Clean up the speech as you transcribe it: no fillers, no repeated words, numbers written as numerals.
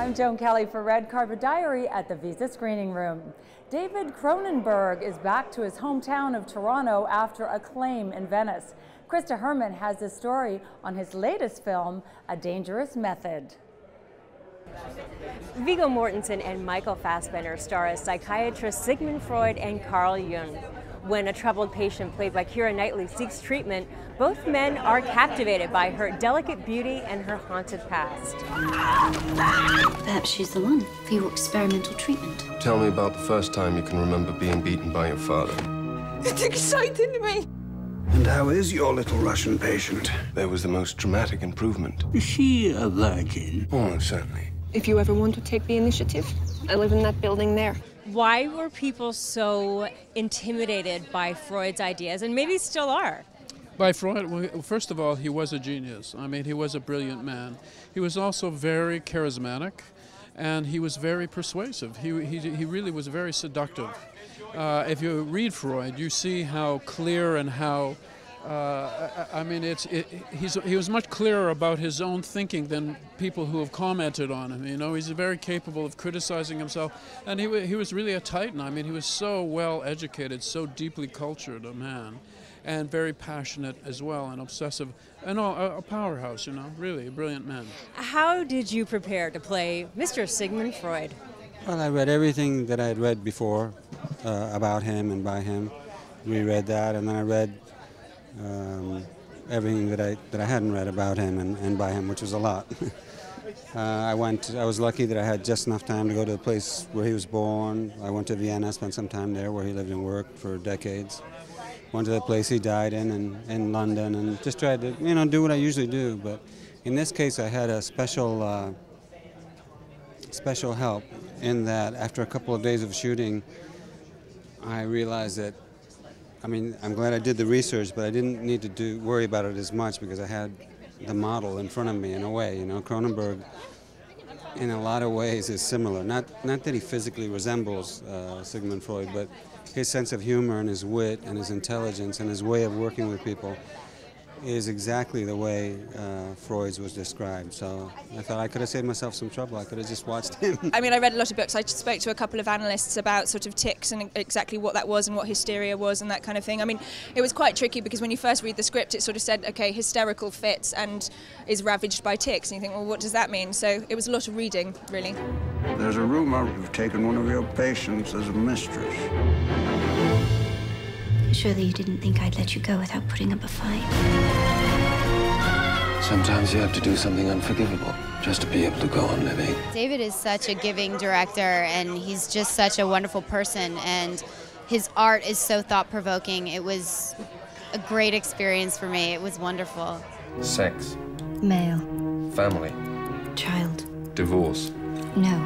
I'm Joan Kelly for Red Carpet Diary at the Visa Screening Room. David Cronenberg is back to his hometown of Toronto after acclaim in Venice. Krista Herman has the story on his latest film, A Dangerous Method. Viggo Mortensen and Michael Fassbender star as psychiatrists Sigmund Freud and Carl Jung. When a troubled patient played by Keira Knightley seeks treatment, both men are captivated by her delicate beauty and her haunted past. Perhaps she's the one for your experimental treatment. Tell me about the first time you can remember being beaten by your father. It's exciting to me. And how is your little Russian patient? There was the most dramatic improvement. Is she a virgin? Almost certainly. If you ever want to take the initiative, I live in that building there. Why were people so intimidated by Freud's ideas, and maybe still are? By Freud, well, first of all, he was a genius. I mean, he was a brilliant man. He was also very charismatic, and he was very persuasive. He really was very seductive. If you read Freud, you see how clear and how I mean, he was much clearer about his own thinking than people who have commented on him. You know, he's very capable of criticizing himself, and he was really a titan. I mean, he was so well educated, so deeply cultured a man, and very passionate as well, and obsessive, and a powerhouse. You know, really a brilliant man. How did you prepare to play Mr. Sigmund Freud? Well, I read everything that I had read before about him and by him. Reread that, and then I read everything that I hadn't read about him and by him, which was a lot. I was lucky that I had just enough time to go to the place where he was born. I went to Vienna, spent some time there where he lived and worked for decades. Went to the place he died in London, and just tried to, you know, do what I usually do. But in this case, I had a special help in that after a couple of days of shooting, I realized that, I mean, I'm glad I did the research, but I didn't need to worry about it as much because I had the model in front of me in a way. You know, Cronenberg, in a lot of ways, is similar. Not that he physically resembles Sigmund Freud, but his sense of humor and his wit and his intelligence and his way of working with people is exactly the way Freud's was described. So I thought I could have saved myself some trouble. I could have just watched him. I mean, I read a lot of books. I spoke to a couple of analysts about sort of tics and exactly what that was and what hysteria was and that kind of thing. I mean, it was quite tricky because when you first read the script, it sort of said, okay, hysterical fits and is ravaged by tics. And you think, well, what does that mean? So it was a lot of reading, really. There's a rumor you've taken one of your patients as a mistress. Surely you didn't think I'd let you go without putting up a fight. Sometimes you have to do something unforgivable just to be able to go on living. David is such a giving director, and he's just such a wonderful person, and his art is so thought-provoking. It was a great experience for me. It was wonderful. Sex. Male. Family. Child. Divorce. No.